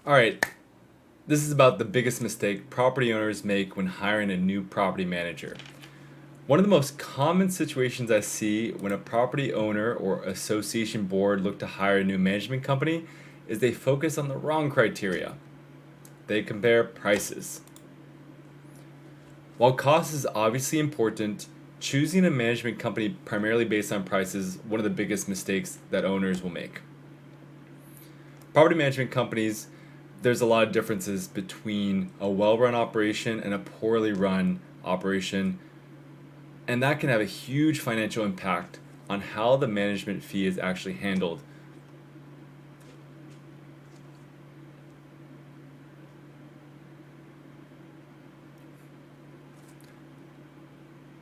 All right, this is about the biggest mistake property owners make when hiring a new property manager. One of the most common situations I see when a property owner or association board look to hire a new management company is they focus on the wrong criteria. They compare prices. While cost is obviously important, choosing a management company primarily based on price is one of the biggest mistakes that owners will make. Property management companies, there's a lot of differences between a well run operation and a poorly run operation, and that can have a huge financial impact on how the management fee is actually handled.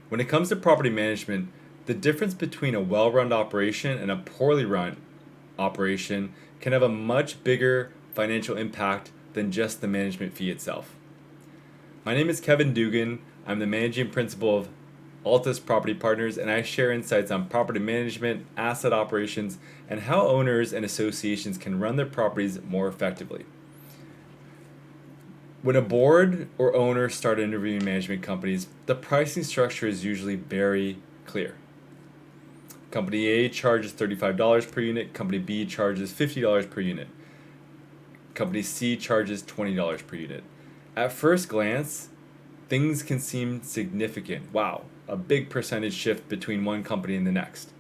When it comes to property management, the difference between a well run operation and a poorly run operation can have a much bigger financial impact than just the management fee itself. My name is Kevin Dugan. I'm the managing principal of Altus Property Partners, and I share insights on property management, asset operations, and how owners and associations can run their properties more effectively. When a board or owner start interviewing management companies, the pricing structure is usually very clear. Company A charges $35 per unit, Company B charges $50 per unit. Company C charges $20 per unit. At first glance, things can seem significant. Wow, a big percentage shift between one company and the next.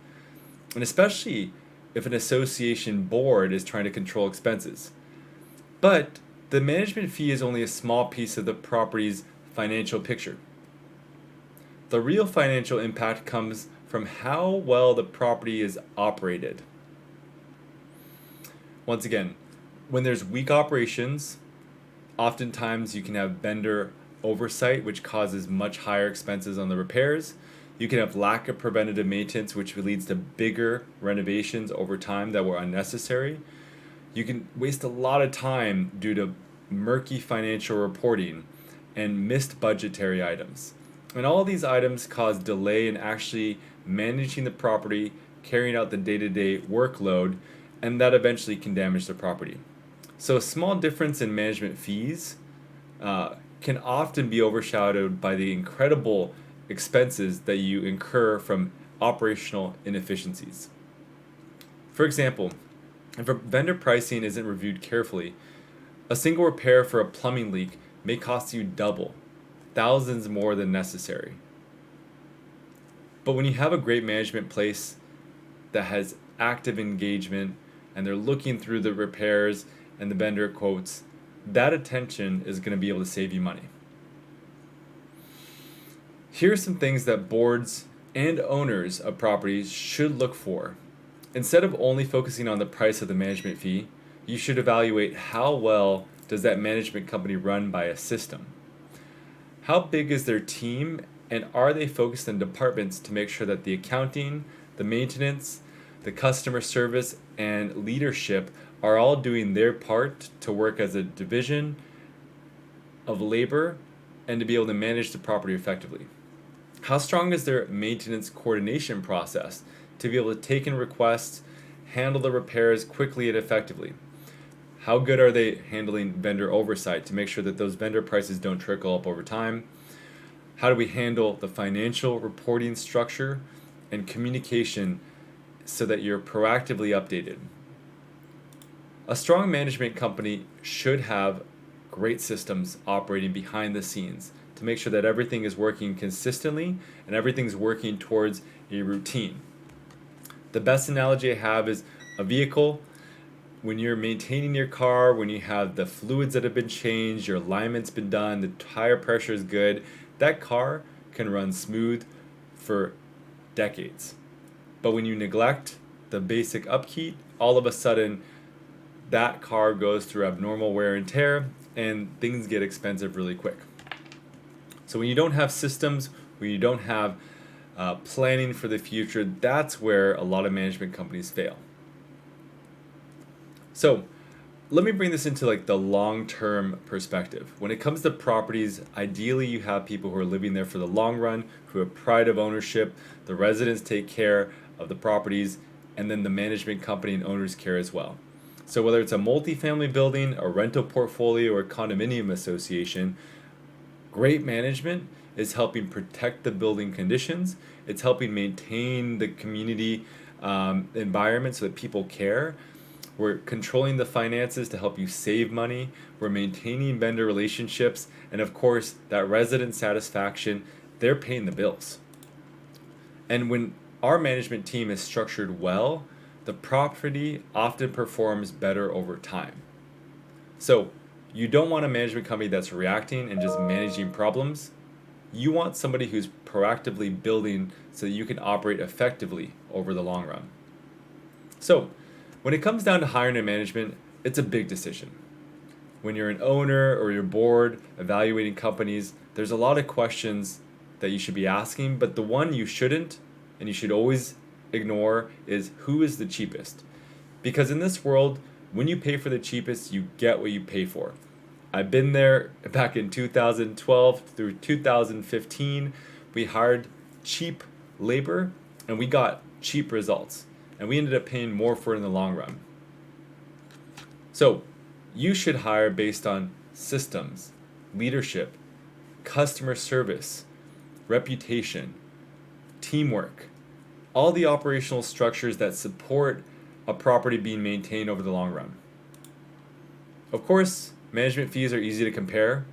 And especially if an association board is trying to control expenses. But the management fee is only a small piece of the property's financial picture. The real financial impact comes from how well the property is operated. Once again, when there's weak operations, oftentimes you can have vendor oversight, which causes much higher expenses on the repairs. You can have lack of preventative maintenance, which leads to bigger renovations over time that were unnecessary. You can waste a lot of time due to murky financial reporting and missed budgetary items. And all these items cause delay in actually managing the property, carrying out the day-to-day workload, and that eventually can damage the property. So a small difference in management fees can often be overshadowed by the incredible expenses that you incur from operational inefficiencies. For example, if a vendor pricing isn't reviewed carefully, a single repair for a plumbing leak may cost you double, thousands more than necessary. But when you have a great management place that has active engagement and they're looking through the repairs and the vendor quotes, that attention is going to be able to save you money. Here are some things that boards and owners of properties should look for. Instead of only focusing on the price of the management fee, you should evaluate how well does that management company run by a system. How big is their team, and are they focused on departments to make sure that the accounting, the maintenance, the customer service, and leadership are all doing their part to work as a division of labor and to be able to manage the property effectively? How strong is their maintenance coordination process to be able to take in requests, handle the repairs quickly and effectively? How good are they handling vendor oversight to make sure that those vendor prices don't trickle up over time? How do we handle the financial reporting structure and communication so that you're proactively updated? A strong management company should have great systems operating behind the scenes to make sure that everything is working consistently and everything's working towards a routine. The best analogy I have is a vehicle. When you're maintaining your car, when you have the fluids that have been changed, your alignment's been done, the tire pressure is good, that car can run smooth for decades. But when you neglect the basic upkeep, all of a sudden that car goes through abnormal wear and tear and things get expensive really quick. So when you don't have systems, when you don't have planning for the future, that's where a lot of management companies fail. So let me bring this into like the long-term perspective. When it comes to properties, ideally you have people who are living there for the long run, who have pride of ownership, the residents take care of the properties, and then the management company and owners care as well. So whether it's a multifamily building, a rental portfolio, or condominium association, great management is helping protect the building conditions. It's helping maintain the community environment so that people care. We're controlling the finances to help you save money. We're maintaining vendor relationships. And of course, that resident satisfaction, they're paying the bills. And when our management team is structured well, the property often performs better over time. So, you don't want a management company that's reacting and just managing problems. You want somebody who's proactively building so that you can operate effectively over the long run. So, when it comes down to hiring a management, it's a big decision. When you're an owner or your board evaluating companies, there's a lot of questions that you should be asking, but the one you shouldn't and you should always ignore is who is the cheapest. Because in this world, when you pay for the cheapest, you get what you pay for. I've been there back in 2012 through 2015. We hired cheap labor and we got cheap results. And we ended up paying more for it in the long run. So, you should hire based on systems, leadership, customer service, reputation, teamwork, all the operational structures that support a property being maintained over the long run. Of course, management fees are easy to compare,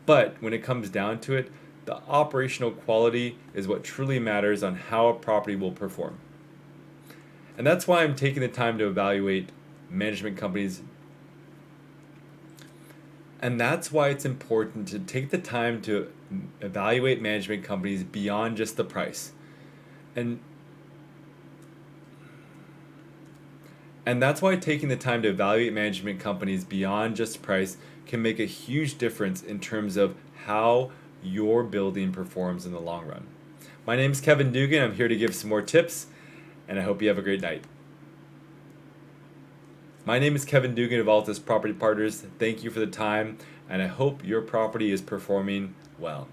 but when it comes down to it, the operational quality is what truly matters on how a property will perform. And that's why I'm taking the time to evaluate management companies. And that's why it's important to take the time to evaluate management companies beyond just the price. And that's why taking the time to evaluate management companies beyond just price can make a huge difference in terms of how your building performs in the long run. My name is Kevin Dugan. I'm here to give some more tips, and I hope you have a great night. My name is Kevin Dugan of Altus Property Partners. Thank you for the time, and I hope your property is performing well.